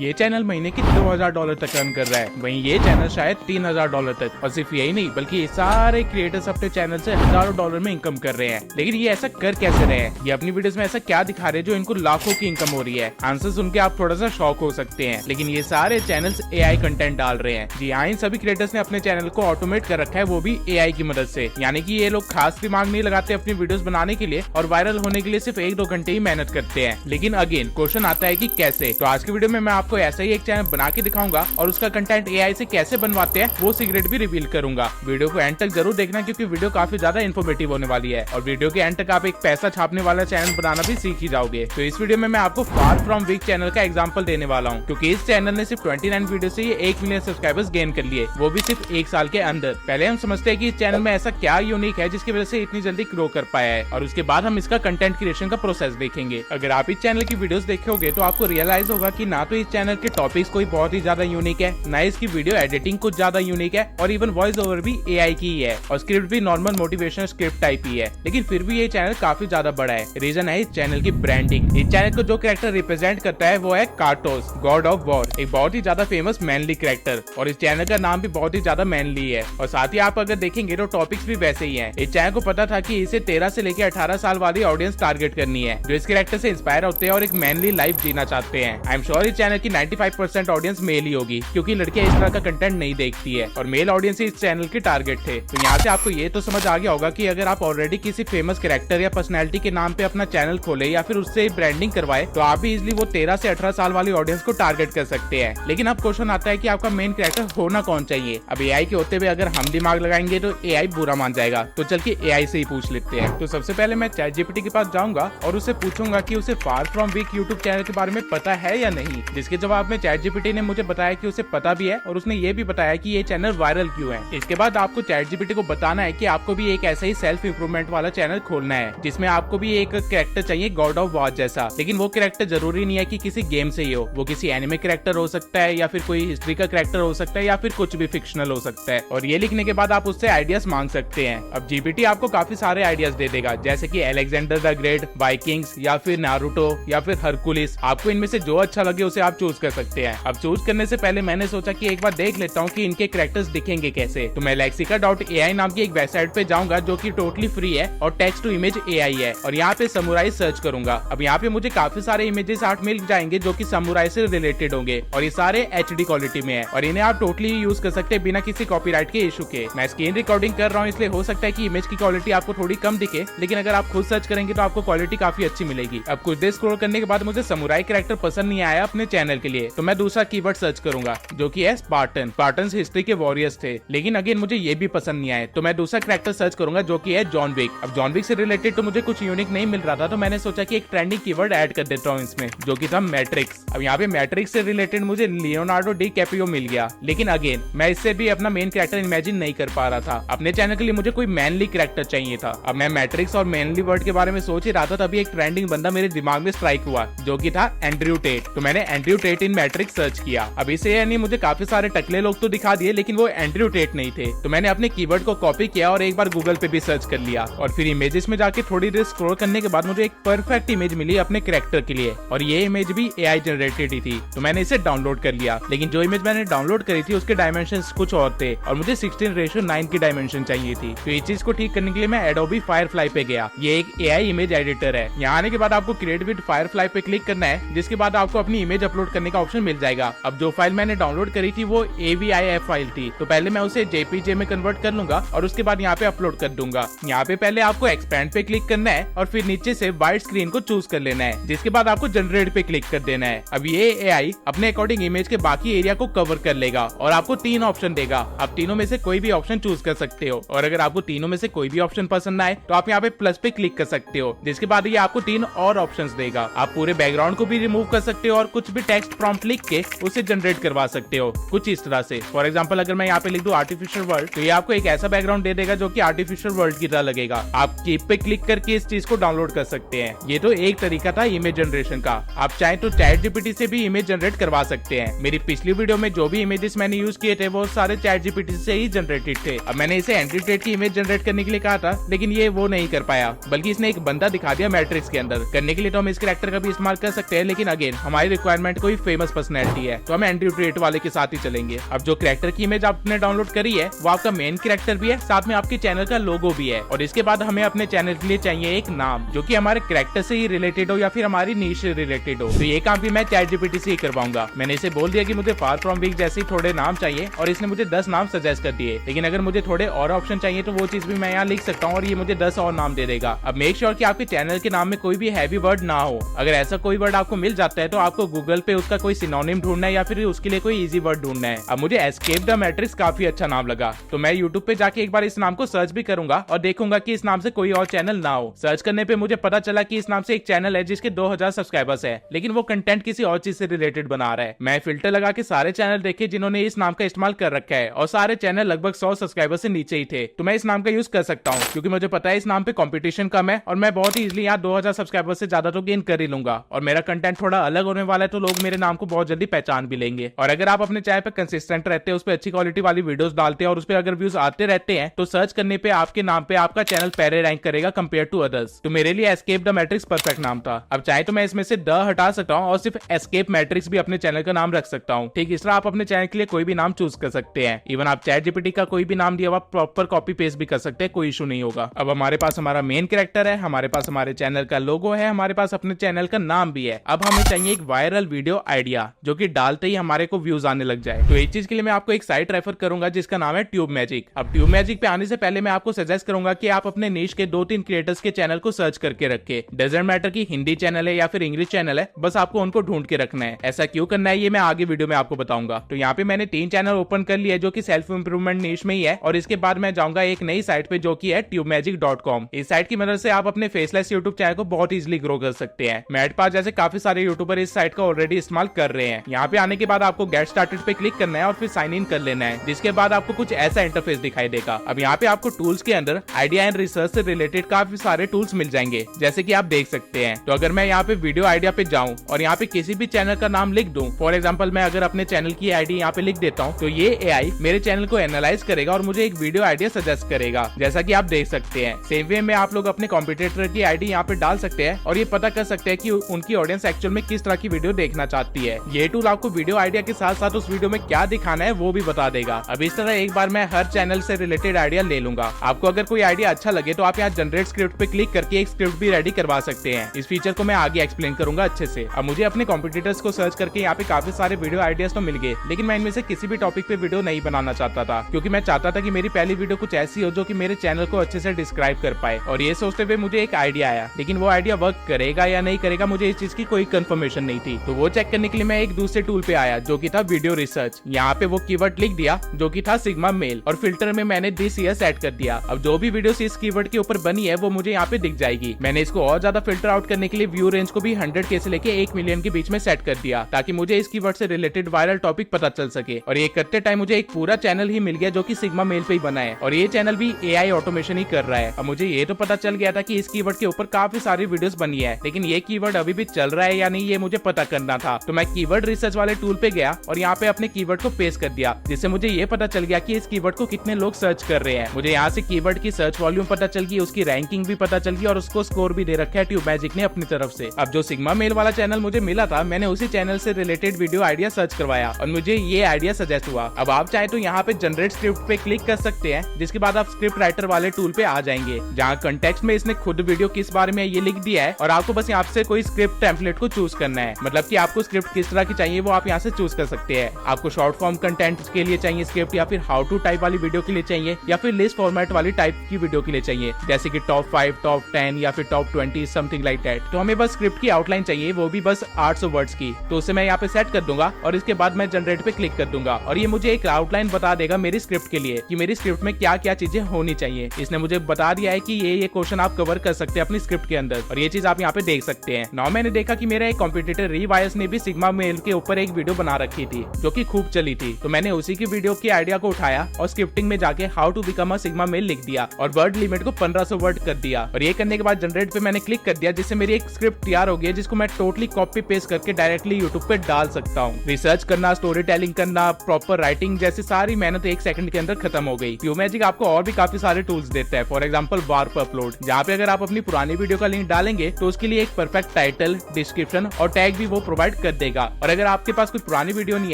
ये चैनल महीने की $2000 तक अर्न कर रहा है, वहीं ये चैनल शायद $3000 तक। और सिर्फ यही नहीं बल्कि ये सारे क्रिएटर्स अपने चैनल से हजारों डॉलर में इनकम कर रहे हैं। लेकिन ये ऐसा कर कैसे रहे हैं? ये अपनी वीडियोस में ऐसा क्या दिखा रहे हैं जो इनको लाखों की इनकम हो रही है? आंसर सुन के आप थोड़ा सा शॉक हो सकते हैं, लेकिन ये सारे चैनल्स एआई कंटेंट डाल रहे हैं। जी हाँ, इन सभी क्रिएटर्स ने अपने चैनल को ऑटोमेट कर रखा है, वो भी एआई की मदद से। यानी कि ये लोग खास दिमाग नहीं लगाते अपनी वीडियोस बनाने के लिए और वायरल होने के लिए सिर्फ 1-2 घंटे ही मेहनत करते हैं। लेकिन अगेन क्वेश्चन आता है कि कैसे? तो आज की वीडियो में मैं आपको ऐसा ही एक चैनल बना के दिखाऊंगा और उसका कंटेंट एआई से कैसे बनवाते हैं वो सीक्रेट भी रिवील करूंगा। वीडियो को एंड तक जरूर देखना क्योंकि वीडियो काफी ज्यादा इन्फॉर्मेटिव होने वाली है और वीडियो के एंड तक आप एक पैसा छापने वाला चैनल बनाना भी सीख ही जाओगे। तो इस वीडियो में मैं आपको फार फ्रॉम वीक चैनल का एग्जांपल देने वाला हूँ, क्योंकि इस चैनल ने सिर्फ 29 वीडियो से ये 1 मिलियन सब्सक्राइबर्स गेन कर लिए, वो भी सिर्फ 1 साल के अंदर। पहले हम समझते हैं कि इस चैनल में ऐसा क्या यूनिक है जिसकी वजह से इतनी जल्दी ग्रो कर पाया है, और उसके बाद हम इसका कंटेंट क्रिएशन का प्रोसेस देखेंगे। अगर आप इस चैनल की वीडियोस देखोगे तो आपको रियलाइज होगा कि ना तो इस चैनल के टॉपिक्स कोई बहुत ही ज्यादा यूनिक है, ना इसकी वीडियो एडिटिंग कुछ ज्यादा यूनिक है, और इवन वॉइस ओवर भी एआई की ही है, और स्क्रिप्ट भी नॉर्मल मोटिवेशनल स्क्रिप्ट टाइप ही है। लेकिन फिर भी ये चैनल काफी ज्यादा बड़ा है। रीजन है इस चैनल की ब्रांडिंग। इस चैनल को जो कैरेक्टर रिप्रेजेंट करता है वो है कार्टोस, गॉड ऑफ वॉर, एक बहुत ही ज्यादा फेमस मैनली कैरेक्टर, और इस चैनल का नाम भी बहुत ही ज्यादा मैनली है। और साथ ही आप अगर देखेंगे तो टॉपिक्स भी वैसे ही हैं। इस चैनल को पता था कि इसे 13 से लेकर 18 साल वाली ऑडियंस टारगेट करनी है, जो इस कैरेक्टर से इंस्पायर होते हैं और एक मैनली लाइफ जीना चाहते हैं। आई एम श्योर इस चैनल की 95% ऑडियंस मेल ही होगी, क्योंकि लड़कियां इस तरह का कंटेंट नहीं देखती है और मेल ऑडियंस इस चैनल के टारगेट थे। तो यहाँ से आपको ये तो समझ आ गया होगा कि अगर आप ऑलरेडी किसी फेमस कैरेक्टर या पर्सनैलिटी के नाम पे अपना चैनल खोले या फिर उससे ब्रांडिंग करवाए तो आप भी इजिली वो 13 से 18 साल वाली ऑडियंस को टारगेट कर सकते हैं। लेकिन अब क्वेश्चन आता है कि आपका मेन कैरेक्टर होना कौन चाहिए? अब एआई के होते हुए अगर हम दिमाग लगाएंगे तो एआई बुरा मान जाएगा, तो चल के एआई से ही पूछ लेते हैं। तो सबसे पहले मैं चैट जीपीटी के पास जाऊंगा और उससे पूछूंगा कि उसे far from weak YouTube channel के बारे में पता है या नहीं। जिसके जवाब में चैट जीपीटी ने मुझे बताया कि उसे पता भी है, और उसने ये भी बताया कि ये चैनल वायरल क्यों है। इसके बाद आपको चैट जीपीटी को बताना है कि आपको भी एक ऐसा ही सेल्फ इंप्रूवमेंट वाला चैनल खोलना है, जिसमें आपको भी एक कैरेक्टर चाहिए गॉड ऑफ वॉर जैसा। लेकिन वो कैरेक्टर जरूरी नहीं है कि किसी गेम से ही हो, वो किसी एनिमे कैरेक्टर हो सकता है या फिर कोई हिस्ट्री का कैरेक्टर हो सकता है या फिर कुछ भी फिक्शनल हो सकता है। और ये लिखने के बाद आप उससे आइडियाज मांग सकते हैं। अब जीपीटी आपको काफी सारे आइडियाज दे देगा, जैसे कि अलेक्जेंडर द ग्रेट, वाइकिंग्स या फिर नारुतो या फिर हरकुलिस। आपको इनमें से जो अच्छा लगे उसे आप चूज कर सकते हैं। अब चूज करने से पहले मैंने सोचा कि एक बार देख लेता हूँ कि इनके कैरेक्टर्स दिखेंगे कैसे। तो मैं lexica.ai नाम की एक वेबसाइट पे जाऊंगा जो कि टोटली फ्री है और टेक्स्ट टू इमेज एआई है, और यहाँ पे समुराई सर्च करूंगा। अब यहाँ पे मुझे काफी सारे इमेजेस आर्ट मिल जाएंगे जो कि समुराई से रिलेटेड होंगे, और ये सारे एचडी क्वालिटी में है और इन्हें आप टोटली यूज कर सकते हैं बिना किसी कॉपीराइट के इशू के। मैं स्क्रीन रिकॉर्डिंग कर रहा हूँ इसलिए हो सकता है कि इमेज की क्वालिटी आपको थोड़ी कम दिखे, लेकिन अगर आप खुद सर्च करेंगे तो आपको क्वालिटी काफी अच्छी मिलेगी। अब कुछ देर स्क्रॉल करने के बाद मुझे समुराई कैरेक्टर पसंद नहीं आया अपने चैनल के लिए, तो मैं दूसरा कीवर्ड सर्च करूंगा जो कि है स्पार्टन। स्पार्टन्स हिस्ट्री के वॉरियर्स थे, लेकिन अगेन मुझे ये भी पसंद नहीं आया, तो मैं दूसरा कैरेक्टर सर्च करूंगा जो कि है जॉन विक। अब जॉन विक से रिलेटेड तो मुझे कुछ यूनिक नहीं मिल रहा था, तो मैंने सोचा कि एक ट्रेंडिंग कीवर्ड ऐड कर देता हूँ इसमें, जो कि था मैट्रिक्स। अब यहाँ पे मैट्रिक्स से रिलेटेड मुझे लियोनार्डो डी कैप्रियो मिल गया, लेकिन अगेन मैं इससे भी अपना मेन कैरेक्टर इमेजिन नहीं कर पा रहा था। अपने चैनल के लिए मुझे कोई मैनली कैरेक्टर चाहिए था। अब मैं मैट्रिक्स और मैनली वर्ड के बारे में सोच ही रहा था, तभी एक ट्रेंडिंग बंदा मेरे दिमाग में स्ट्राइक हुआ जो कि था एंड्रयू टेट। तो मैंने एंड्रयू टेट इन मैट्रिक्स सर्च किया। अब इसे यानी मुझे काफी सारे टकले लोग तो दिखा दिए, लेकिन वो एंड्रयू टेट नहीं थे। तो मैंने अपने कीवर्ड को कॉपी किया और एक बार गूगल पे भी सर्च कर लिया, और फिर इमेजेस में जाके थोड़ी देर स्क्रॉल करने के बाद मुझे एक परफेक्ट इमेज मिली अपने कैरेक्टर के लिए, और ये इमेज भी एआई जनरेटेड ही थी। तो मैंने इसे डाउनलोड कर लिया, लेकिन जो इमेज मैंने डाउनलोड करी थी उसके डायमेंशंस कुछ और थे और मुझे 16:9 की डायमेंशन चाहिए थी। तो इस चीज को ठीक करने के लिए मैं एडोबी फायरफ्लाई पे गया। ये एक एआई इमेज एडिटर है। यहाँ आने के बाद आपको क्रिएट विद फायरफ्लाई पे क्लिक करना है, जिसके बाद आपको अपनी इमेज अपलोड करने का ऑप्शन मिल जाएगा। अब जो फाइल मैंने डाउनलोड करी थी वो AVIF फाइल थी, तो पहले मैं उसे JPG में कन्वर्ट कर लूंगा और उसके बाद यहाँ पे अपलोड कर दूंगा। यहाँ पे पहले आपको एक्सपैंड पे क्लिक करना है और फिर नीचे से वाइड स्क्रीन को चूज कर लेना है, जिसके बाद आपको जनरेट पे क्लिक कर देना है। अब ये एआई अपने अकॉर्डिंग इमेज के बाकी एरिया को कवर कर लेगा और आपको 3 ऑप्शन देगा। आप तीनों में से कोई भी ऑप्शन चूज कर सकते हो, और अगर आपको तीनों में से कोई भी ऑप्शन पसंद आए तो आप यहाँ पे प्लस पे क्लिक कर सकते हो, जिसके बाद ये आपको 3 और ऑप्शंस देगा। आप पूरे बैकग्राउंड को भी रिमूव कर सकते हो और कुछ भी टेक्स्ट प्रॉम्प्ट लिख के उसे जनरेट करवा सकते हो कुछ इस तरह से। फॉर एग्जांपल अगर मैं यहाँ पे लिख दूं आर्टिफिशियल वर्ल्ड, तो ये आपको एक ऐसा बैकग्राउंड दे देगा जो कि आर्टिफिशियल वर्ल्ड की तरह लगेगा। आप कीप पे क्लिक करके इस चीज को डाउनलोड कर सकते हैं। ये तो एक तरीका था इमेज जनरेशन का। आप चाहे तो चैट जीपीटी से भी इमेज जनरेट करवा सकते हैं। मेरी पिछली वीडियो में जो भी इमेजेस मैंने यूज किए थे वो सारे चैट जीपीटी से ही जनरेटेड थे। अब मैंने इसे एंड्रयू टेट की इमेज जनरेट करने के लिए कहा था, लेकिन ये वो नहीं कर पाया, बल्कि इसने एक बंदा दिखा दिया मैट्रिक्स के अंदर। करने के लिए तो हम इस कैरेक्टर का भी इस्तेमाल कर सकते हैं, लेकिन अगेन हमारी रिक्वायरमेंट को कोई फेमस पर्सनैलिटी है तो हम एंड्रयू टेट वाले के साथ ही चलेंगे। अब जो कैरेक्टर की इमेज आपने डाउनलोड करी है वो आपका मेन कैरेक्टर भी है, साथ में आपके चैनल का लोगो भी है। और इसके बाद हमें अपने चैनल के लिए चाहिए एक नाम जो कि हमारे कैरेक्टर से ही रिलेटेड हो या फिर हमारी नीश से रिलेटेड हो। तो ये काम भी मैं ChatGPT से ही करवाऊंगा। मैंने इसे बोल दिया कि मुझे फार फ्रॉम वीक जैसे थोड़े नाम चाहिए और इसने मुझे 10 नाम सजेस्ट कर दिए। लेकिन अगर मुझे थोड़े और ऑप्शन चाहिए तो वो चीज भी मैं यहाँ लिख सकता हूँ और ये मुझे 10 और नाम दे देगा। अब मेक श्योर कि आपके चैनल के नाम में कोई भी हैवी वर्ड ना हो। अगर ऐसा कोई वर्ड आपको मिल जाता है तो आपको गूगल पे उसका कोई सिनोनिम ढूंढना है या फिर उसके लिए कोई इजी वर्ड ढूंढना है। अब मुझे एस्केप द मैट्रिक्स काफी अच्छा नाम लगा तो मैं यूट्यूब पे जाके एक बार इस नाम को सर्च भी करूंगा और देखूंगा कि इस नाम से कोई और चैनल ना हो। सर्च करने पे मुझे पता चला कि इस नाम से एक चैनल है जिसके 2000 सब्सक्राइबर्स है, लेकिन वो कंटेंट किसी और चीज से रिलेटेड बना रहा है। मैं फिल्टर लगा के सारे चैनल देखे जिन्होंने इस नाम का इस्तेमाल कर रखा है और सारे चैनल लगभग 100 सब्सक्राइबर से नीचे ही थे। तो मैं इस नाम का यूज कर सकता हूँ क्योंकि मुझे पता है इस नाम पे कंपटीशन कम है और मैं बहुत ही इजीली यहाँ 2000 सब्सक्राइबर से ज्यादा तो गेन कर ही लूंगा। और मेरा कंटेंट थोड़ा अलग होने वाला है तो लोग मेरे नाम को बहुत जल्दी पहचान भी लेंगे। और अगर आप अपने चैनल पे कंसिस्टेंट रहते हैं, उस पर अच्छी क्वालिटी वाली वीडियोस डालते हैं और उस पर अगर व्यूज आते रहते हैं तो सर्च करने पे आपके नाम पे आपका चैनल पहले रैंक करेगा कंपेयर टू अदर्स। तो मेरे लिए एस्केप द मैट्रिक्स परफेक्ट नाम था। अब चाहे तो मैं इसमें से द हटा सकता हूँ और सिर्फ एस्केप मैट्रिक्स भी अपने चैनल का नाम रख सकता हूँ। ठीक इस तरह आप अपने चैनल के लिए कोई भी नाम चूज कर सकते हैं। इवन आप ChatGPT का कोई भी नाम दिया आप प्रॉपर कॉपी पेस्ट भी कर सकते हैं, कोई इशू नहीं होगा। अब हमारे पास हमारा मेन कैरेक्टर है, हमारे पास हमारे चैनल का लोगो है, हमारे पास अपने चैनल का नाम भी है। अब हमें चाहिए एक वायरल वीडियो आइडिया जो कि डालते ही हमारे को व्यूज आने लग जाए। तो इस चीज के लिए मैं आपको एक साइट रेफर करूंगा जिसका नाम है ट्यूब मैजिक। अब ट्यूब मैजिक पे आने से पहले मैं आपको सजेस्ट करूंगा कि आप अपने नीश के 2-3 क्रिएटर्स के चैनल को सर्च करके रखे। डजंट मैटर कि हिंदी चैनल है या फिर इंग्लिश चैनल है, बस आपको उनको ढूंढ के रखना है। ऐसा क्यों करना है ये मैं आगे वीडियो में आपको बताऊंगा। तो यहाँ पे मैंने 3 चैनल ओपन कर लिया जो कि सेल्फ इंप्रूवमेंट नीश में ही है और इसके बाद मैं जाऊंगा एक नई साइट पे जो कि है tubemagic.com। इस साइट की मदद से आप अपने फेसलेस यूट्यूब चैनल को बहुत इजीली ग्रो कर सकते हैं। मेरे पास जैसे काफी सारे यूट्यूबर इस साइट का ऑलरेडी इस्तेमाल कर रहे हैं। यहाँ पे आने के बाद आपको गेट स्टार्टेड पे क्लिक करना है और फिर साइन इन कर लेना है, जिसके बाद आपको कुछ ऐसा इंटरफेस दिखाई देगा। अब यहाँ पे आपको टूल्स के अंदर आइडिया एंड रिसर्च से रिलेटेड काफी सारे टूल्स मिल जाएंगे जैसे कि आप देख सकते हैं। तो अगर मैं यहाँ पे वीडियो आइडिया पे जाऊँ और यहाँ पे किसी भी चैनल का नाम लिख दूं, फॉर एग्जांपल मैं अगर अपने चैनल की आईडी यहाँ पे लिख देता हूँ तो ये एआई मेरे चैनल को एनालाइज करेगा और मुझे एक वीडियो आइडिया सजेस्ट करेगा, जैसा कि आप देख सकते हैं। सेम वे में आप लोग अपने कॉम्पिटिटर की आईडी यहाँ पे डाल सकते हैं और ये पता कर सकते हैं कि उनकी ऑडियंस एक्चुअल में किस तरह की वीडियो देखना चाहती है। ये टूल आपको वीडियो आइडिया के साथ साथ उस वीडियो में क्या दिखाना है वो भी बता देगा। अब इस तरह एक बार मैं हर चैनल से रिलेटेड आइडिया ले लूंगा। आपको अगर कोई आइडिया अच्छा लगे तो आप यहाँ जनरेट स्क्रिप्ट पे क्लिक करके एक स्क्रिप्ट भी रेडी करवा सकते हैं। इस फीचर को मैं आगे एक्सप्लेन करूंगा अच्छे से। अब मुझे अपने कॉम्पिटिटर्स को सर्च करके यहाँ पे काफी सारे वीडियो आइडियाज तो मिल गए, लेकिन मैं इनमें से किसी भी टॉपिक पे वीडियो नहीं बनाना चाहता था क्योंकि मैं चाहता था कि मेरी पहली वीडियो कुछ ऐसी हो जो कि मेरे चैनल को अच्छे से डिस्क्राइब कर पाए। और ये सोचते हुए मुझे एक आइडिया आया, लेकिन वो आइडिया वर्क करेगा या नहीं करेगा मुझे इस चीज की कोई कंफर्मेशन नहीं थी। तो वो चेक करने के लिए मैं एक दूसरे टूल पे आया जो कि था वीडियो रिसर्च। यहाँ पे वो कीवर्ड लिख दिया जो कि था सिग्मा मेल और फिल्टर में मैंने दिस ईयर सेट कर दिया। अब जो भी वीडियो इस कीवर्ड के ऊपर बनी है वो मुझे यहाँ पे दिख जाएगी। मैंने इसको और ज्यादा फिल्टर आउट करने के लिए व्यू रेंज को भी 100K से लेके 1 मिलियन के बीच में सेट कर दिया ताकि मुझे इस कीवर्ड से रिलेटेड वायरल टॉपिक पता चल सके। और ये करते टाइम मुझे एक पूरा चैनल ही मिल गया जो कि सिग्मा मेल पे ही बना है और ये चैनल भी एआई ऑटोमेशन ही कर रहा है। अब मुझे ये तो पता चल गया था कि इस कीवर्ड के ऊपर काफी सारी वीडियोस बनी है, लेकिन ये कीवर्ड अभी भी चल रहा है या नहीं ये मुझे पता करना था। तो मैं कीवर्ड रिसर्च वाले टूल पे गया और यहाँ पे अपने कीवर्ड को पेस्ट कर दिया, जिससे मुझे ये पता चल गया कि इस कीवर्ड को कितने लोग सर्च कर रहे हैं। मुझे यहाँ से कीवर्ड की सर्च वॉल्यूम पता चल गई, उसकी रैंकिंग भी पता चल गई और उसको स्कोर भी दे रखा है ट्यूब मैजिक ने अपनी तरफ से। अब जो सिग्मा मेल वाला चैनल मुझे मिला था मैंने उसी चैनल से रिलेटेड वीडियो आइडिया सर्च करवाया और मुझे ये आइडिया सजेस्ट हुआ। अब आप चाहे तो यहाँ पे जनरेट स्क्रिप्ट पे क्लिक कर सकते हैं, जिसके बाद आप स्क्रिप्ट राइटर वाले टूल पे आ जाएंगे जहाँ कंटेक्स्ट में इसने खुद वीडियो किस बारे में ये लिख दिया है और आपको बस यहाँ से कोई स्क्रिप्ट टेम्पलेट को चूज करना है। मतलब कि आपको स्क्रिप्ट किस तरह की चाहिए वो आप यहाँ से चूज कर सकते हैं। आपको शॉर्ट फॉर्म कंटेंट के लिए चाहिए स्क्रिप्ट या फिर हाउ टू टाइप वाली वीडियो के लिए चाहिए या फिर लिस्ट फॉर्मेट वाली टाइप की वीडियो के लिए चाहिए, जैसे कि टॉप 5, टॉप 10 या फिर टॉप 20 समथिंग लाइक दैट। तो हमें बस स्क्रिप्ट की आउटलाइन चाहिए, वो भी बस 800 वर्ड्स की। तो उसे मैं यहाँ पे सेट कर दूंगा और इसके बाद मैं जनरेट पे क्लिक कर दूंगा और ये मुझे एक आउटलाइन बता देगा मेरी स्क्रिप्ट के लिए कि मेरी स्क्रिप्ट में क्या क्या चीजें होनी चाहिए। इसने मुझे बता दिया है कि ये क्वेश्चन आप कवर कर सकते हैं अपनी स्क्रिप्ट के अंदर और ये चीज आप यहाँ पे देख सकते हैं। नाउ मैंने देखा कि मेरा एक कॉम्पिटिटर रीवायर्स ने भी सिग्मा मेल के ऊपर एक वीडियो बना रखी थी जो कि खूब चली थी। तो मैंने उसी की वीडियो की आइडिया को उठाया और स्क्रिप्टिंग में जाके how to become a sigma male लिख दिया और वर्ड लिमिट को 1500 वर्ड कर दिया। और ये करने के बाद जनरेट पे मैंने क्लिक कर दिया, जिससे मेरी एक स्क्रिप्ट तैयार हो गई जिसको मैं टोटली कॉपी पेस्ट करके डायरेक्टली यूट्यूब पे डाल सकता हूँ। रिसर्च करना, स्टोरी टेलिंग करना, प्रॉपर राइटिंग जैसी सारी मेहनत 1 सेकंड के अंदर खत्म हो गई। ट्यूब मैजिक आपको और भी काफी सारे टूल्स देता है, फॉर एग्जांपल वार्प अपलोड, जहाँ पे अगर आप अपनी पुरानी वीडियो का लिंक डालेंगे तो उसके लिए एक परफेक्ट टाइटल, डिस्क्रिप्शन और टैग भी वो प्रोवाइड कर देगा। और अगर आपके पास कोई पुरानी वीडियो नहीं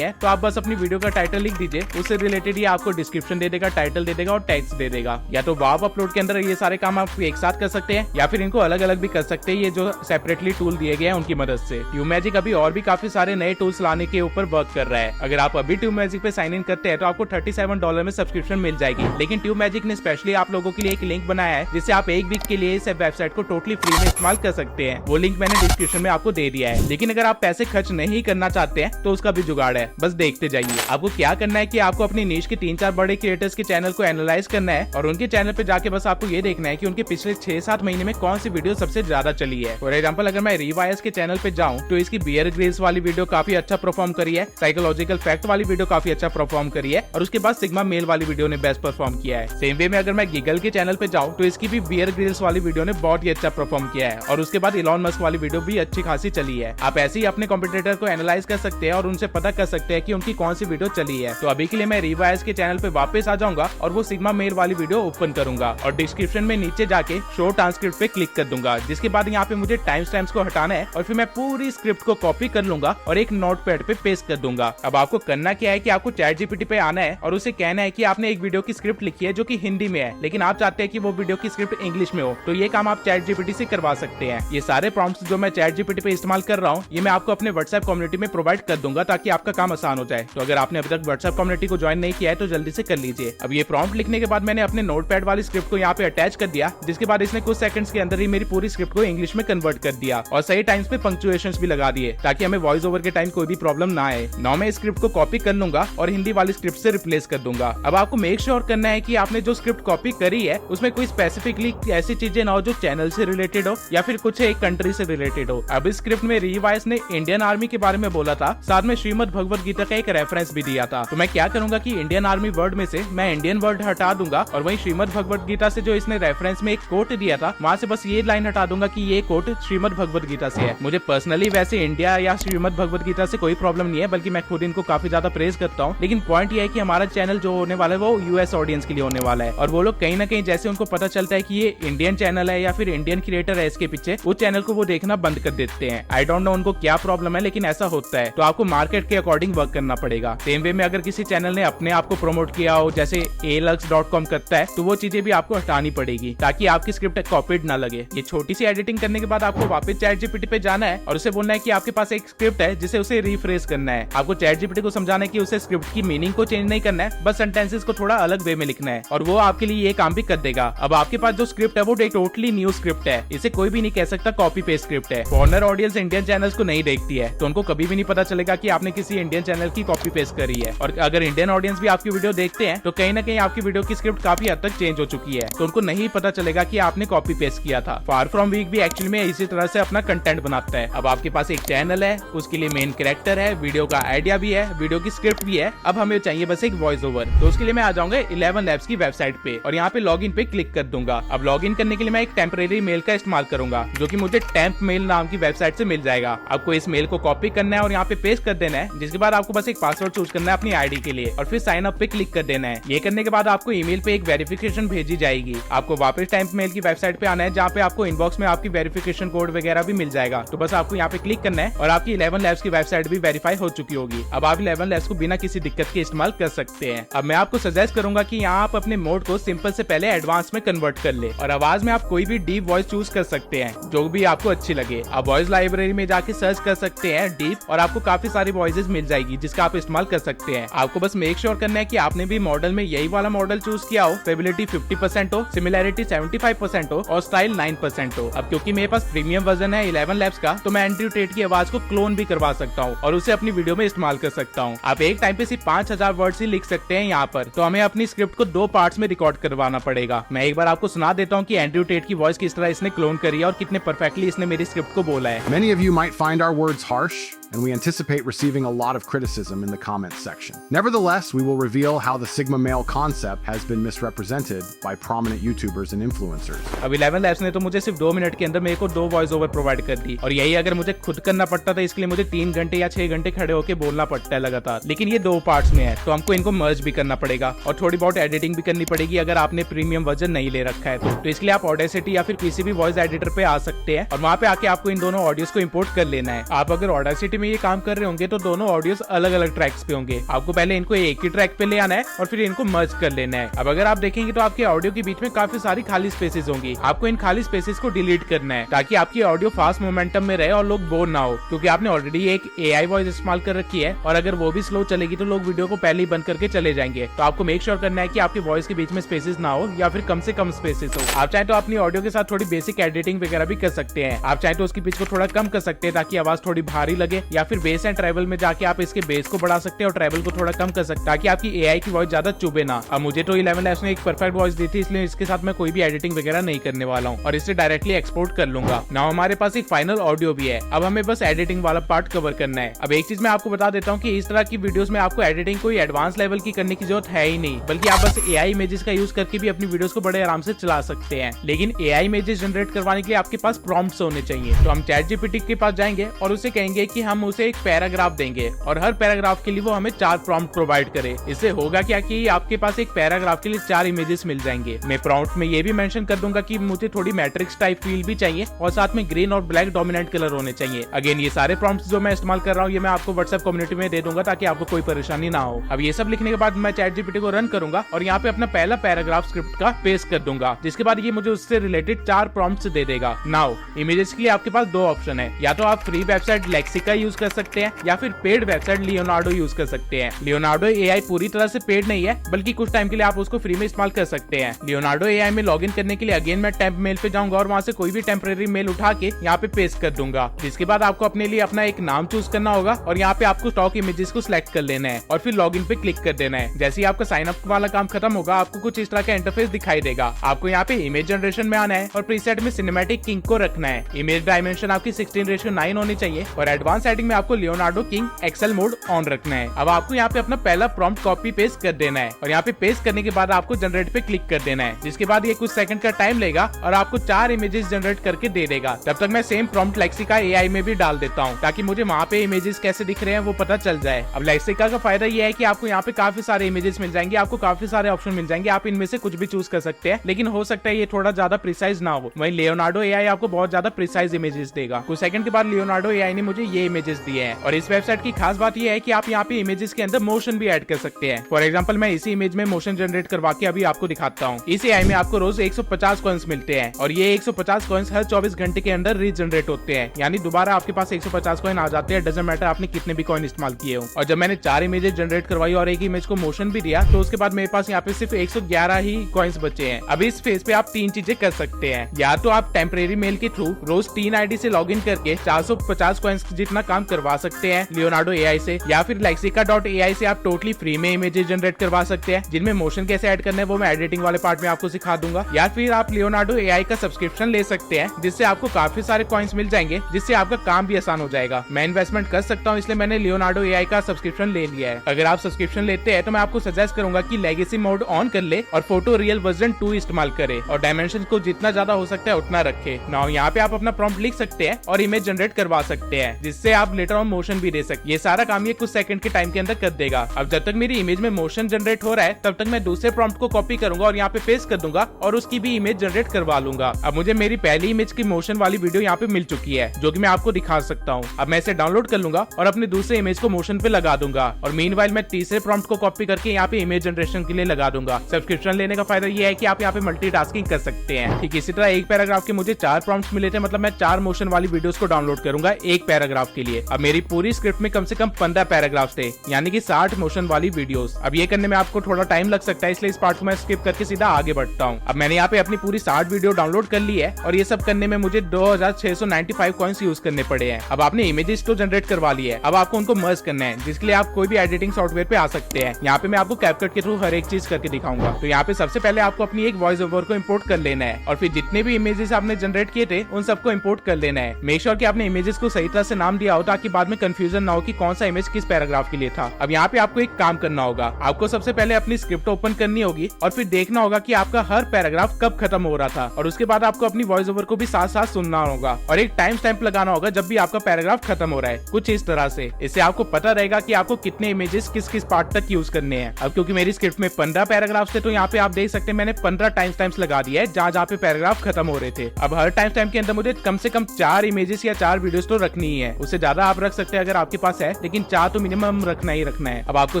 है तो आप बस अपनी वीडियो का टाइटल लिख दीजिए, उससे रिलेटेड ये आपको डिस्क्रिप्शन दे देगा, टाइटल दे देगा और टेक्स्ट दे देगा। या तो वाव अपलोड के अंदर ये सारे काम आप एक साथ कर सकते हैं या फिर इनको अलग अलग भी कर सकते हैं, ये जो सेपरेटली टूल दिए गए हैं उनकी मदद से। ट्यूबमैजिक अभी और भी काफी सारे नए टूल्स लाने के ऊपर वर्क कर रहा है। अगर आप अभी ट्यूबमैजिक पे साइन इन करते हैं तो आपको $37 में सब्सक्रिप्शन मिल जाएगी। लेकिन ट्यूबमैजिक ने स्पेशली आप लोगों के लिए एक लिंक बनाया है जिससे आप एक वीक के लिए इस वेबसाइट को टोटली फ्री में इस्तेमाल कर सकते हैं। वो लिंक मैंने डिस्क्रिप्शन में आपको दे दिया है। लेकिन अगर आप पैसे खर्च नहीं करना चाहते हैं तो उसका भी जुगाड़ है, बस देखते जाइए। आपको क्या करना है कि आपको अपनी नीश के 3-4 बड़े क्रिएटर्स के चैनल को एनालाइज करना है और उनके चैनल पे जाके बस आपको ये देखना है कि उनके पिछले 6-7 महीने में कौन सी वीडियो सबसे ज्यादा चली है। फॉर एग्जांपल अगर मैं रिवायर्स के चैनल पे जाऊं तो इसकी बियर ग्रिल्स वाली वीडियो काफी अच्छा परफॉर्म करी है, साइकोलॉजिकल फैक्ट वाली वीडियो काफी अच्छा परफॉर्म करी है और उसके बाद सिग्मा मेल वाली वीडियो ने बेस्ट परफॉर्म किया है। सेम वे में अगर मैं गीगल के चैनल पे जाऊं तो इसकी भी बियर ग्रिल्स वाली वीडियो ने बहुत ही अच्छा परफॉर्म किया है और उसके बाद इलॉन मस्क वाली वीडियो भी अच्छी खासी चली है। आप ऐसे ही अपने कॉम्पिटिटर को एनालाइज कर सकते हैं और उनसे पता कर सकते हैं कि उनकी कौन सी वीडियो चली है। तो अभी के लिए मैं रिवायर्स के चैनल पे वापस आ जाऊंगा और वो सिग्मा मेल वाली वीडियो ओपन करूंगा और डिस्क्रिप्शन में नीचे जाके शो ट्रांसक्रिप्ट पे क्लिक कर दूंगा, जिसके बाद यहाँ पे मुझे टाइम स्टैम्प्स को हटाना है और फिर मैं पूरी स्क्रिप्ट को कॉपी कर लूंगा और एक नोटपैड पे पेस्ट कर दूंगा। अब आपको करना क्या है कि आपको ChatGPT पे आना है और उसे कहना है कि आपने एक वीडियो की स्क्रिप्ट लिखी है जो कि हिंदी में है लेकिन आप चाहते हैं कि वो वीडियो की स्क्रिप्ट इंग्लिश में हो, तो ये काम आप ChatGPT से करवा सकते हैं। ये सारे प्रॉम्प्ट्स जो मैं ChatGPT पे इस्तेमाल कर रहा हूँ ये मैं आपको अपने व्हाट्सएप कम्युनिटी में प्रोवाइड कर दूंगा ताकि आपका काम आसान हो जाए। तो अगर आपने अभी तक व्हाट्सएप कम्युनिटी को ज्वाइन नहीं किया है तो जल्दी से कर लीजिए। अब ये प्रॉम्प्ट लिखने के बाद मैंने अपने नोटपैड वाली स्क्रिप्ट को यहाँ पे अटैच कर दिया, जिसके बाद इसने कुछ सेकंड्स के अंदर ही मेरी पूरी स्क्रिप्ट को इंग्लिश में कन्वर्ट कर दिया और सही टाइम्स पे पंक्चुएशंस भी लगा दिए ताकि हमें वॉइस ओवर के टाइम कोई भी प्रॉब्लम ना आए। नाउ मैं स्क्रिप्ट को कॉपी कर लूंगा और हिंदी वाली स्क्रिप्ट से रिप्लेस कर दूंगा। अब आपको मेक श्योर करना है कि आपने जो स्क्रिप्ट कॉपी करी है उसमें कोई स्पेसिफिकली ऐसी चीजें ना हो जो चैनल से रिलेटेड हो या फिर कुछ एक कंट्री से रिलेटेड हो। अब इस स्क्रिप्ट में रिवाइस ने इंडियन आर्मी के बारे में बोला था, साथ में श्रीमद भगवत गीता का एक रेफरेंस भी दिया था। तो मैं क्या करूंगा कि इंडियन आर्मी वर्ड में से मैं इंडियन वर्ड हटा दूंगा और वही श्रीमद भगवत गीता से जो इसने रेफरेंस में एक कोट दिया था वहां से बस ये लाइन हटा दूंगा कि ये कोट श्रीमद भगवत गीता से है। मुझे पर्सनली वैसे इंडिया या श्रीमद भगवत गीता से कोई प्रॉब्लम नहीं है, बल्कि मैं खुद इनको काफी ज्यादा प्रेज करता हूँ। लेकिन पॉइंट ये है कि हमारा चैनल जो होने वाला है वो यूएस ऑडियंस के लिए होने वाला है और वो लोग कहीं ना कहीं जैसे उनको पता चलता है कि ये इंडियन चैनल है या फिर इंडियन क्रिएटर है इसके पीछे, उस चैनल को वो देखना बंद कर देते हैं। आई डोंट नो उनको क्या प्रॉब्लम है लेकिन ऐसा होता है। तो आपको मार्केट के अकॉर्डिंग वर्क करना पड़ेगा। सेम वे में अगर किसी चैनल ने अपने आप को प्रमोट किया हो जैसे alux.com करता है तो वो चीजें भी आपको हटानी पड़ेगी ताकि आपकी स्क्रिप्ट कॉपीड ना लगे। ये छोटी सी एडिटिंग करने के बाद आपको वापस ChatGPT पे जाना है और उसे बोलना है कि आपके पास एक स्क्रिप्ट है जिसे उसे रिफ्रेश करना है। आपको ChatGPT को समझाना है कि उसे स्क्रिप्ट की मीनिंग को चेंज नहीं करना है, बस सेंटेंसेस को थोड़ा अलग वे में लिखना है और वो आपके लिए ये काम भी कर देगा। अब आपके पास जो स्क्रिप्ट है वो एक टोटली न्यू स्क्रिप्ट है, इसे कोई भी नहीं कह सकता कॉपी पेस्ट स्क्रिप्ट है। फॉरेनर ऑडियंस इंडियन चैनल्स को नहीं देखती है तो उनको कभी भी नहीं पता चलेगा कि आपने किसी इंडियन चैनल की कॉपी पेस्ट करी है। और अगर इंडियन ऑडियंस भी आपकी वीडियो देखते हैं तो कहीं ना कहीं आपकी वीडियो की स्क्रिप्ट काफी हद तक चेंज हो चुकी है तो उनको नहीं पता चलेगा कि आपने कॉपी पेस्ट किया था। फार फ्रॉम वीक भी एक्चुअली में इसी तरह से अपना कंटेंट बनाता है। अब आपके पास एक चैनल है, उसके लिए मेन कैरेक्टर है, वीडियो का आइडिया भी है, वीडियो की स्क्रिप्ट भी है, अब हमें चाहिए बस एक वॉइस ओवर। तो उसके लिए मैं आ जाऊंगा 11 Labs की वेबसाइट पे और यहाँ पे लॉग इन पे क्लिक कर दूंगा। अब लॉग इन करने के लिए मैं एक टेम्परेरी मेल का इस्तेमाल करूंगा जो कि मुझे टेम्प मेल नाम की वेबसाइट से मिल जाएगा। आपको इस मेल को कॉपी करना है और यहाँ पे पेस्ट कर देना है, जिसके बाद आपको बस एक पासवर्ड चूज करना है अपनी आईडी के लिए और फिर साइन अप पे क्लिक कर देना है। ये करने के बाद आपको ईमेल पे एक वेरिफिकेशन भेजी जाएगी। आपको वापस टेम्प मेल की वेबसाइट पे आना है जहाँ पे आपको इनबॉक्स में आपकी वेरिफिकेशन कोड वगैरह भी मिल जाएगा। तो बस आपको यहाँ पे क्लिक करना है और आपकी 11 Labs की वेबसाइट भी वेरीफाई हो चुकी होगी। अब आप 11 Labs को बिना किसी दिक्कत के इस्तेमाल कर सकते हैं। अब मैं आपको सजेस्ट करूंगा कि यहाँ आप अपने मोड को सिंपल से पहले एडवांस में कन्वर्ट कर ले और आवाज में आप कोई भी डीप वॉइस चूज कर सकते हैं जो भी आपको अच्छी लगे। आप वॉइस लाइब्रेरी में जाके सर्च कर सकते हैं डीप और आपको काफी सारी वॉइसेस मिल जाएगी जिसका आप इस्तेमाल कर सकते हैं। आपको बस मेक श्योर करना है कि आपने भी मॉडल में यही वाला मॉडल चूज किया हो, स्टेबिलिटी 50% हो, सिमिलैरिटी 75% हो और स्टाइल 9% हो। अब क्योंकि मेरे पास प्रीमियम वर्जन है 11 Labs का तो मैं एंड्रयू टेट की आवाज को क्लोन भी करवा सकता हूँ और उसे अपनी वीडियो में इस्तेमाल कर सकता हूँ। आप एक टाइम पे सिर्फ 5000 वर्ड्स ही लिख सकते हैं यहाँ पर, तो हमें अपनी स्क्रिप्ट को 2 पार्ट्स में रिकॉर्ड करवाना पड़ेगा। मैं एक बार आपको सुना देता हूँ कि एंड्रयू टेट की वॉइस किस तरह इसने क्लोन करी है और कितने परफेक्टली इसने मेरी स्क्रिप्ट को बोला है। Many of you might find our words harsh, and we anticipate receiving a lot of criticism in the comments section. Nevertheless, we will reveal how the Sigma male concept has been misrepresented by prominent YouTubers and influencers. अब 11 Labs ने तो मुझे सिर्फ 2 minute के अंदर मेरे को 2 voice over provide कर दी और यही अगर मुझे खुद करना पड़ता था इसके लिए मुझे 3 घंटे या 6 घंटे खड़े होकर बोलना पड़ता है लगातार। लेकिन ये 2 पार्ट्स में है तो हमको इनको मर्ज भी करना पड़ेगा और थोड़ी बहुत एडिटिंग भी करनी पड़ेगी अगर आपने प्रीमियम वर्जन नहीं ले रखा है तो इसके लिए आप ऑडेसिटी या फिर किसी भी वॉइस एडिटर पे आ सकते हैं और वहाँ पे आके आपको इन दोनों ऑडियोज को इम्पोर्ट कर लेना है। आप अगर ऑडेसिटी में ये काम कर रहे होंगे तो दोनों ऑडियोस अलग अलग ट्रैक्स पे होंगे। आपको पहले इनको एक ही ट्रैक पे ले आना है और फिर इनको मर्ज कर लेना है। अब अगर आप देखेंगे तो आपके ऑडियो के बीच में काफी सारी खाली स्पेसेस होंगी। आपको इन खाली स्पेसेस को डिलीट करना है ताकि आपकी ऑडियो फास्ट मोमेंटम में रहे और लोग बोर ना हो, क्योंकि आपने ऑलरेडी एक AI वॉइस इस्तेमाल कर रखी है और अगर वो भी स्लो चलेगी तो लोग वीडियो को पहले ही बंद करके चले जाएंगे। तो आपको मेक श्योर करना है कि आपकी वॉइस के बीच में स्पेसेस ना हो या फिर कम से कम स्पेसेस हो। आप चाहे तो अपनी ऑडियो के साथ थोड़ी बेसिक एडिटिंग वगैरह भी कर सकते हैं। आप चाहे तो उसकी पिच को थोड़ा कम कर सकते हैं ताकि आवाज थोड़ी भारी लगे, या फिर बेस एंड ट्रेवल में जाके आप इसके बेस को बढ़ा सकते हैं और ट्रेवल को थोड़ा कम कर सकते हैं ताकि आपकी AI की वॉइस ज्यादा चुभे ना। अब मुझे तो 11 Labs ने एक परफेक्ट वॉइस दी थी, इसलिए इसके साथ मैं कोई भी एडिटिंग वगैरह नहीं करने वाला हूँ और इसे डायरेक्टली एक्सपोर्ट कर लूंगा। नाउ हमारे पास एक फाइनल ऑडियो भी है। अब हमें बस एडिटिंग वाला पार्ट कवर करना है। अब एक चीज मैं आपको बता देता हूँ कि इस तरह की वीडियोस में आपको एडिटिंग कोई एडवांस लेवल की करने की जरूरत है ही नहीं, बल्कि आप बस AI इमेजेस का यूज करके भी अपनी वीडियोस को बड़े आराम से चला सकते हैं। लेकिन AI इमेजेस जनरेट करवाने के लिए आपके पास प्रॉम्प्ट्स होने चाहिए। तो हम ChatGPT के पास जाएंगे और उसे कहेंगे कि हम उसे एक पैराग्राफ देंगे और हर पैराग्राफ के लिए वो हमें 4 प्रॉम्प्ट प्रोवाइड करे। इससे होगा क्या कि आपके पास एक पैराग्राफ के लिए 4 इमेजेस मिल जाएंगे। मैं प्रॉम्प्ट में ये भी मेंशन कर दूंगा कि मुझे थोड़ी मैट्रिक्स टाइप फील भी चाहिए और साथ में ग्रीन और ब्लैक डोमिनेंट कलर होने चाहिए। अगेन ये सारे प्रॉम्प्ट्स जो मैं इस्तेमाल कर रहा हूँ ये मैं आपको व्हाट्सएप कम्युनिटी में दे दूंगा ताकि आपको कोई परेशानी ना हो। अब ये सब लिखने के बाद मैं ChatGPT को रन करूंगा और यहाँ पे अपना पहला पैराग्राफ स्क्रिप्ट का पेस्ट कर दूंगा, जिसके बाद ये मुझे उससे रिलेटेड 4 प्रॉम्प्ट्स दे देगा। नाउ इमेजेस के लिए आपके पास 2 ऑप्शन है, या तो आप फ्री वेबसाइट लेक्सिका यूज कर सकते हैं या फिर पेड वेबसाइट लियोनार्डो यूज कर सकते हैं। लियोनार्डो AI पूरी तरह से पेड नहीं है, बल्कि कुछ टाइम के लिए आप उसको फ्री में इस्तेमाल कर सकते हैं। लियोनार्डो AI में लॉगिन करने के लिए अगेन मैं टेम्प मेल पे जाऊंगा और वहां से कोई भी टेम्परेरी मेल उठा के यहाँ पे पेस्ट कर दूंगा। जिसके बाद आपको अपने लिए अपना एक नाम चूज करना होगा और यहाँ पे आपको स्टॉक इमेजेस को सिलेक्ट कर लेना है और फिर लॉगिन पे क्लिक कर देना है। जैसे ही आपका साइन अप वाला काम खत्म होगा आपको कुछ इस तरह का इंटरफेस दिखाई देगा। आपको यहाँ पे इमेज जनरेशन में आना है और प्रीसेट में सिनेमैटिक किंग को रखना है। इमेज डायमेंशन आपकी 16:9 होनी चाहिए और एडवांस सेटिंग में आपको Leonardo king XL mode on रखना है। अब आपको यहाँ पे अपना पहला प्रॉम्प्ट कॉपी पेस्ट कर देना है और यहाँ पे पेस्ट करने के बाद आपको जनरेट पे क्लिक कर देना है, जिसके बाद ये कुछ सेकंड का टाइम लेगा और आपको 4 इमेजेस जनरेट करके दे देगा। तब तक मैं सेम प्रॉम्प्ट लेक्सिका AI में भी डाल देता हूँ ताकि मुझे वहाँ पे इमेजेस कैसे दिख रहे हैं वो पता चल जाए। अब लेक्सिका का फायदा ये है कि आपको यहाँ पे काफी सारे इमेजेस मिल जाएंगे, आपको काफी सारे ऑप्शन मिल जाएंगे, आप इनमें से कुछ भी चूज कर सकते हैं, लेकिन हो सकता है ये थोड़ा ज्यादा प्रिसाइज ना हो। वहीं लियोनार्डो AI आपको बहुत ज्यादा प्रिसाइज इमेजेस देगा। कुछ सेकंड के बाद लियोनार्डो AI ने मुझे ये इमेजेस दिए हैं और इस वेबसाइट की खास बात ये है कि आप यहाँ पे इमेजेस के अंदर मोशन भी ऐड कर सकते हैं। फॉर एग्जाम्पल मैं इसी इमेज में मोशन जनरेट करवा के अभी आपको दिखाता हूँ। इस AI में आपको रोज 150 कॉइन्स मिलते हैं और ये 150 कॉइन्स हर 24 घंटे के अंदर रीजनरेट होते हैं, यानी दोबारा आपके पास 150 कॉइन आ जाते हैं, डजंट मैटर आपने कितने भी कॉइन इस्तेमाल किए हो। और जब मैंने 4 इमेजेस जनरेट करवाई और एक इमेज को मोशन भी दिया तो उसके बाद मेरे पास यहाँ पे सिर्फ 111 ही कॉइन्स बचे हैं। अब इस फेज पे आप 3 चीजें कर सकते हैं, या तो आप टेम्परेरी मेल के थ्रू रोज 3 ID से लॉग इन करके 450 कॉइन्स जितना काम करवा सकते हैं लियोनार्डो AI से, या फिर lexica.ai से आप टोटली फ्री में इमेजेस जनरेट करवा सकते हैं जिनमें मोशन कैसे ऐड करना है वो मैं एडिटिंग वाले पार्ट में आपको सिखा दूंगा, या फिर आप लियोनार्डो AI का सब्सक्रिप्शन ले सकते हैं जिससे आपको काफी सारे कॉइन्स मिल जाएंगे, जिससे आपका काम भी आसान हो जाएगा। मैं इन्वेस्टमेंट कर सकता हूँ इसलिए मैंने लियोनार्डो AI का सब्सक्रिप्शन ले लिया है। अगर आप सब्सक्रिप्शन लेते हैं तो मैं आपको सजेस्ट करूंगा कि लेगेसी मोड ऑन कर ले और फोटो रियल वर्जन 2 इस्तेमाल करे और डायमेंशन को जितना ज्यादा हो सकता है उतना रखे। नाउ यहाँ पे आप अपना प्रॉम्प्ट लिख सकते हैं और इमेज जनरेट करवा सकते हैं, जिससे आप लेटर ऑन मोशन भी दे सकते। ये सारा काम ये कुछ सेकंड के टाइम के अंदर कर देगा। अब जब तक मेरी इमेज में मोशन जनरेट हो रहा है तब तक मैं दूसरे प्रॉम्प्ट को कॉपी करूंगा और यहाँ पे पेस्ट कर दूंगा और उसकी भी इमेज जनरेट करवा लूंगा। अब मुझे मेरी पहली इमेज की मोशन वाली वीडियो यहाँ पे मिल चुकी है जो कि मैं आपको दिखा सकता हूँ। अब मैं इसे डाउनलोड कर लूंगा और अपने दूसरे इमेज को मोशन पे लगा दूंगा और मीनवाइल मैं तीसरे प्रॉम्प्ट को कॉपी करके यहाँ पे इमेज जनरेशन के लिए लगा दूंगा। सब्सक्रिप्शन लेने का फायदा ये है कि आप यहाँ पे मल्टीटास्किंग कर सकते हैं। ठीक इसी तरह एक पैराग्राफ के मुझे 4 प्रॉम्प्ट्स मिले थे, मतलब मैं 4 मोशन वाली वीडियोस को डाउनलोड करूंगा एक पैराग्राफ के लिए। अब मेरी पूरी स्क्रिप्ट में कम से कम 15 पैराग्राफ थे, यानी कि 60 मोशन वाली वीडियोस। अब ये करने में आपको थोड़ा टाइम लग सकता है, इसलिए इस पार्ट को मैं स्किप करके सीधा आगे बढ़ता हूँ। अब मैंने यहाँ पे अपनी पूरी 60 वीडियो डाउनलोड कर ली है और ये सब करने में मुझे 2695 कॉइन्स यूज करने पड़े हैं। अब आपने इमेजेस तो जनरेट करवा ली है, अब आपको उनको मर्ज करना है, जिसके लिए आप कोई भी एडिटिंग सॉफ्टवेयर पे आ सकते हैं। यहाँ पे मैं आपको कैपकट के थ्रू हर एक चीज करके दिखाऊंगा। तो यहाँ पे सबसे पहले आपको अपनी एक वॉइस ओवर को इम्पोर्ट कर लेना है और फिर जितने भी इमेजेस आपने जनरेट किए थे उन सबको इम्पोर्ट कर लेना है। मेक श्योर कि आपने इमेजेस को सही तरह से नाम दिया हो ताकि बाद में कंफ्यूजन ना हो कि कौन सा इमेज किस पैराग्राफ के लिए था। अब यहाँ पे आपको एक काम करना होगा, आपको सबसे पहले अपनी स्क्रिप्ट ओपन करनी होगी और फिर देखना होगा कि आपका हर पैराग्राफ कब खत्म हो रहा था और उसके बाद आपको अपनी वॉइस ओवर को भी साथ साथ सुनना होगा और एक टाइम स्टैंप लगाना होगा जब भी आपका पैराग्राफ खत्म हो रहा है, कुछ इस तरह से। इससे आपको पता रहेगा कि आपको कितने इमेजेस किस किस पार्ट तक यूज करने हैं। अब क्योंकि मेरी स्क्रिप्ट में 15 पैराग्राफ थे तो यहाँ पे आप देख सकते हैं मैंने 15 टाइम स्टैम्प्स लगा दिया है जहाँ पे पैराग्राफ खत्म हो रहे थे। अब हर टाइम स्टैम्प के अंदर मुझे कम से कम 4 इमेजेस या 4 वीडियोस तो रखनी ही है, उससे ज्यादा आप रख सकते हैं अगर आपके पास है, लेकिन 4 तो मिनिमम रखना ही रखना है। अब आपको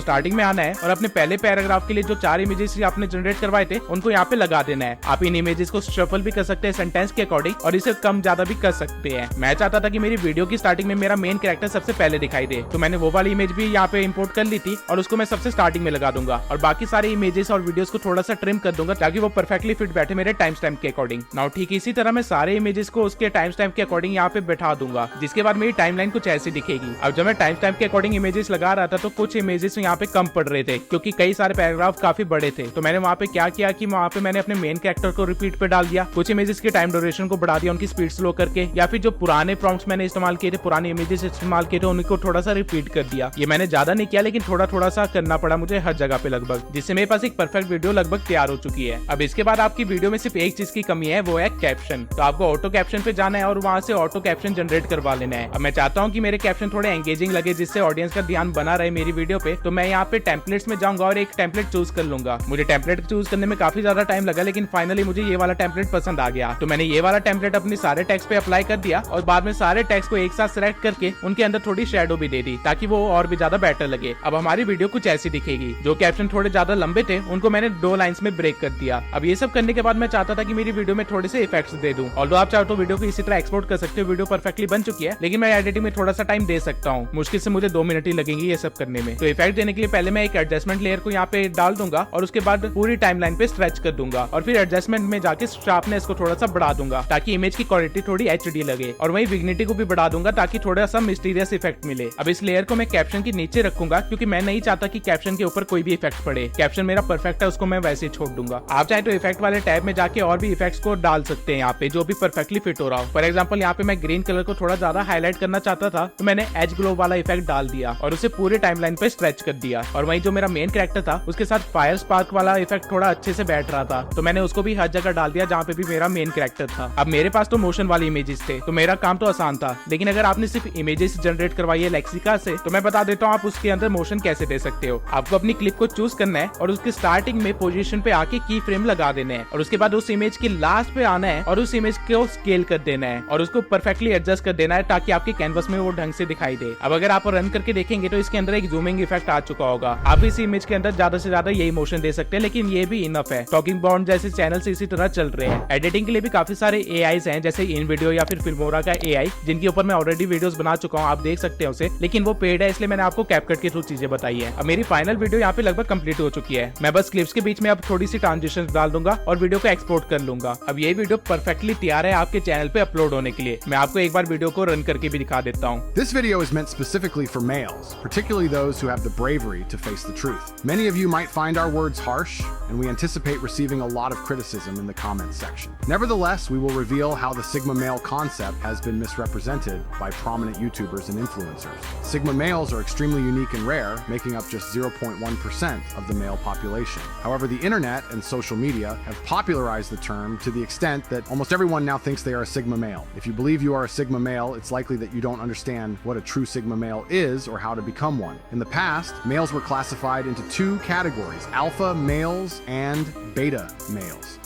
स्टार्टिंग में आना है और अपने पहले पैराग्राफ के लिए जो 4 इमेजेस आपने जनरेट करवाए थे उनको यहाँ पे लगा देना है। आप इन इमेजेस को शफल भी कर सकते हैं सेंटेंस के अकॉर्डिंग, और इसे कम ज्यादा भी कर सकते हैं। मैं चाहता था कि मेरी वीडियो की स्टार्टिंग में मेरा मेन कैरेक्टर सबसे पहले दिखाई दे, तो मैंने वो वाली इमेज भी यहाँ पे इंपोर्ट कर ली थी और उसको मैं सबसे स्टार्टिंग में लगा दूंगा, और बाकी सारे इमेजेस और वीडियोस को थोड़ा सा ट्रिम कर दूंगा ताकि वो परफेक्टली फिट बैठे मेरे टाइम स्टैम्प के अकॉर्डिंग। नाउ ठीक इसी तरह मैं सारे इमेजेस को उसके टाइम स्टैम्प के अकॉर्डिंग यहाँ पे बैठा दूंगा, जिसके बाद मेरी टाइमलाइन कुछ ऐसी दिखेगी। अब जब मैं टाइम स्टैम्प के अकॉर्डिंग इमेजेस लगा रहा था तो कुछ इमेजेस यहाँ पे कम पड़ रहे थे क्योंकि कई सारे पैराग्राफ काफी बड़े थे। तो मैंने वहाँ पे क्या किया कि वहाँ पे मैंने अपने मेन कैरेक्टर को रिपीट पे डाल दिया, कुछ इमेजेस के टाइम ड्यूरेशन को बढ़ा दिया, उनकी स्पीड स्लो करके, या फिर जो पुराने प्रॉम्प्ट्स मैंने इस्तेमाल किए थे, पुराने इमेजेस इस्तेमाल किए थे, उनको थोड़ा सा रिपीट कर दिया। ये मैंने ज्यादा नहीं किया लेकिन थोड़ा थोड़ा सा करना पड़ा मुझे हर जगह पे लगभग, जिससे मेरे पास एक परफेक्ट वीडियो लगभग तैयार हो चुकी है। अब इसके बाद आपकी वीडियो में सिर्फ एक चीज की कमी है, वो है कैप्शन। तो आपको ऑटो कैप्शन पे जाना है और वहां से ऑटो कैप्शन जनरेट करवा लेना है। अब मैं चाहता हूँ कि मेरे कैप्शन थोड़े एंगेजिंग लगे, जिससे ऑडियंस का ध्यान बना रहे मेरी वीडियो पे, तो मैं यहाँ पे टेम्पलेट्स में जाऊंगा और एक टेम्पलेट चूज कर लूंगा। मुझे टेम्पलेट चूज करने में काफी ज्यादा टाइम लगा, लेकिन फाइनली मुझे ये वाला टेम्पलेट पसंद आ गया। तो मैंने ये वाला टेम्पलेट अपने सारे टेक्स्ट पे अप्लाई कर दिया और बाद में सारे टेक्स्ट को एक साथ सिलेक्ट करके उनके अंदर थोड़ी शेडो भी दे दी ताकि वो और भी ज्यादा बेटर लगे। अब हमारी वीडियो कुछ ऐसी दिखेगी। जो कैप्शन थोड़े ज्यादा लंबे थे उनको मैंने 2 लाइंस में ब्रेक कर दिया। अब ये सब करने के बाद मैं चाहता था कि मेरी वीडियो में थोड़े से इफेक्ट्स दे दूं। ऑल्दो आप चाहो तो वीडियो को इसी तरह एक्सपोर्ट कर सकते हो, वीडियो परफेक्टली बन चुकी है, लेकिन मैं एडिटिंग में थोड़ा सा टाइम दे सकता हूँ। मुश्किल से मुझे 2 मिनट ही लगेंगे ये सब करने में। तो इफेक्ट देने के लिए पहले मैं एक एडजस्टमेंट लेयर को यहाँ पे डाल दूंगा और उसके बाद पूरी टाइमलाइन पे स्ट्रेच कर दूंगा और फिर एडजस्टमेंट में जाके शार्पनेस को थोड़ा सा बढ़ा दूंगा ताकि इमेज की क्वालिटी थोड़ी एचडी लगे, और वही विग्निटी को भी बढ़ा दूंगा ताकि थोड़ा सा मिस्टीरियस इफेक्ट मिले। अब इस लेयर को मैं कैप्शन के नीचे रखूंगा क्योंकि मैं नहीं चाहता कि कैप्शन के ऊपर कोई भी इफेक्ट पड़े। कैप्शन मेरा परफेक्ट है, उसको मैं वैसे ही छोड़ दूंगा। आप चाहे तो इफेक्ट वाले टैब में जाके और भी इफेक्ट्स को डाल सकते हैं यहाँ पे, जो भी परफेक्टली फिट हो रहा हो। फॉर एग्जाम्पल यहाँ पे मैं ग्रीन कलर को थोड़ा ज्यादा हाईलाइट करना चाहता था, तो मैंने एज ग्लो वाला इफेक्ट डाल दिया और उसे पूरे टाइमलाइन पे स्ट्रेच कर दिया। और वही जो मेरा मेन कैरेक्टर था उसके साथ फायर स्पार्क वाला इफेक्ट थोड़ा अच्छे से बैठ रहा था, तो मैंने उसको भी हर जगह डाल दिया जहाँ पे भी मेरा मेन कैरेक्टर था। अब मेरे पास तो मोशन वाली इमेजेस थे तो मेरा काम तो आसान था, लेकिन अगर आपने सिर्फ इमेजेस जनरेट करवाई है लेक्सिका से, तो मैं बता देता हूँ आप उसके अंदर मोशन कैसे दे सकते हो। आपको अपनी क्लिप को चूज करना है और उसके स्टार्टिंग में पोजीशन पे आके की फ्रेम लगा देना है, और उसके बाद उस इमेज के लास्ट पे आना है और उस इमेज को स्केल कर देना है और उसको परफेक्टली एडजस्ट कर देना है ताकि आपके कैनवस में वो ढंग से दिखाई दे। अब अगर आप रन करके देखेंगे तो इसके अंदर एक जूमिंग इफेक्ट आ चुका होगा। आप इस इमेज के अंदर ज्यादा से ज्यादा यही मोशन दे सकते हैं, लेकिन ये भी इनफ है। टॉकिंग बॉन्ड जैसे चैनल इसी तरह चल रहे हैं। एडिटिंग के लिए भी काफी सारे एआईज हैं, जैसे इन वीडियो या फिर फिल्मोरा का एआई, जिनके ऊपर मैं ऑलरेडी वीडियोस बना चुका हूँ, आप देख सकते हैं उसे, लेकिन वो पेड है, इसलिए मैंने आपको कैपकट के थ्रू चीजें बताई है। अब मेरी फाइनल वीडियो यहाँ पे लगभग कंप्लीट हो चुकी है। मैं बस क्लिप्स के बीच में अब थोड़ी सी ट्रांजिशन डाल दूंगा और वीडियो को एक्सपोर्ट कर लूंगा। अब ये वीडियो परफेक्टली तैयार है आपके चैनल पे अपलोड होने के लिए। मैं आपको एक बार वीडियो को रन करके भी दिखा देता हूँ। This video is meant specifically for males, particularly those who have the bravery to face the truth. Many of you might find our words harsh, and we anticipate receiving a lot of criticism in the comments section. Nevertheless, we will reveal how the Sigma male concept has been misrepresented by prominent YouTubers and influencers. Sigma males are extremely unique and rare, making up just 0.1% of the male population. However, the internet and social media have popularized the term to the extent that almost everyone now thinks they are a Sigma male. If you believe you are a Sigma male, it's likely that you don't understand what a true Sigma male is or how to become one. In the past, males were classified into 2 categories: alpha males and beta males.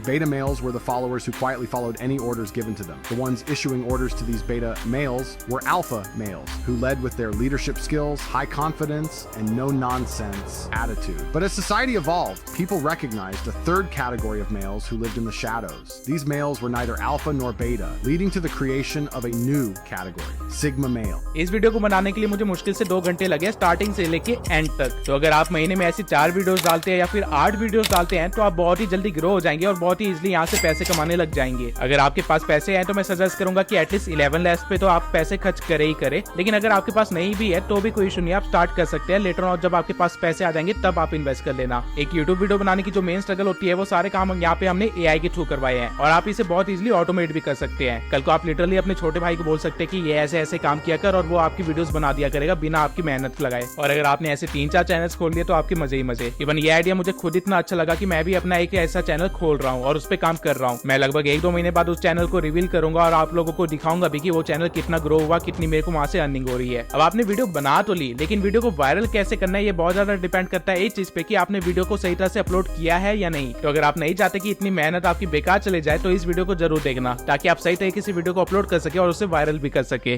Beta males were the followers who quietly followed any orders given to them. The ones issuing orders to these beta males were alpha males, who led with their leadership skills, high confidence, and no-nonsense attitude. But as society evolved, people recognized a 3rd category of males who lived in the shadows. These males were neither alpha nor beta, leading to the creation of a new category, Sigma male. इस video को बनाने के लिए मुझे मुश्किल से 2 घंटे लगे स्टार्टिंग से लेके एंड तक। तो अगर आप महीने में ऐसी 4 वीडियोस डालते हैं या फिर 8 वीडियोस डालते हैं तो आप बहुत ही जल्दी ग्रो हो जाएंगे और बहुत ही इजीली यहाँ से पैसे कमाने लग जाएंगे। अगर आपके पास पैसे हैं तो मैं सजेस्ट करूंगा कि एटलीस्ट 11 लैक्स पे तो आप पैसे खर्च करे ही करे, लेकिन अगर आपके पास नहीं भी है तो भी कोई इशू नहीं, आप स्टार्ट कर सकते हैं। लेटर ऑन जब आपके पास पैसे आ जाएंगे तब आप इन्वेस्ट कर लेना। एक यूट्यूब वीडियो बनाने की जो मेन स्ट्रगल होती है वो सारे काम यहाँ पे हमने एआई के थ्रू करवाए हैं और आप इसे बहुत इजीली ऑटोमेट भी कर सकते हैं। कल को आप लिटरली अपने छोटे भाई को बोल सकते हैं कि ये ऐसे ऐसे काम किया कर और वो आपकी वीडियोस बना दिया करेगा बिना आपकी मेहनत लगाए। और अगर आपने ऐसे 3-4 चैनल्स खोल लिए तो आपके मजे ही मजे। इवन ये आइडिया मुझे खुद इतना अच्छा लगा कि मैं भी अपना एक ऐसा चैनल खोल रहा हूँ और उस पर काम कर रहा हूँ। मैं लगभग 1-2 महीने बाद उस चैनल को रिवील करूंगा और आप लोगों को दिखाऊंगा भी कि वो चैनल कितना ग्रो हुआ, कितनी मेरे को वहां से अर्निंग हो रही है। अब आपने वीडियो बना तो ली, लेकिन वीडियो को वायरल कैसे करना है ये बहुत ज्यादा डिपेंड करता है इस चीज पे कि आपने वीडियो को सही तरह से अपलोड किया है या नहीं। तो अगर आप नहीं चाहते कि इतनी मेहनत आपकी बेकार चले जाए तो इस वीडियो को जरूर देखना ताकि आप सही तरीके से वीडियो को अपलोड कर सके और उसे वायरल भी कर सके।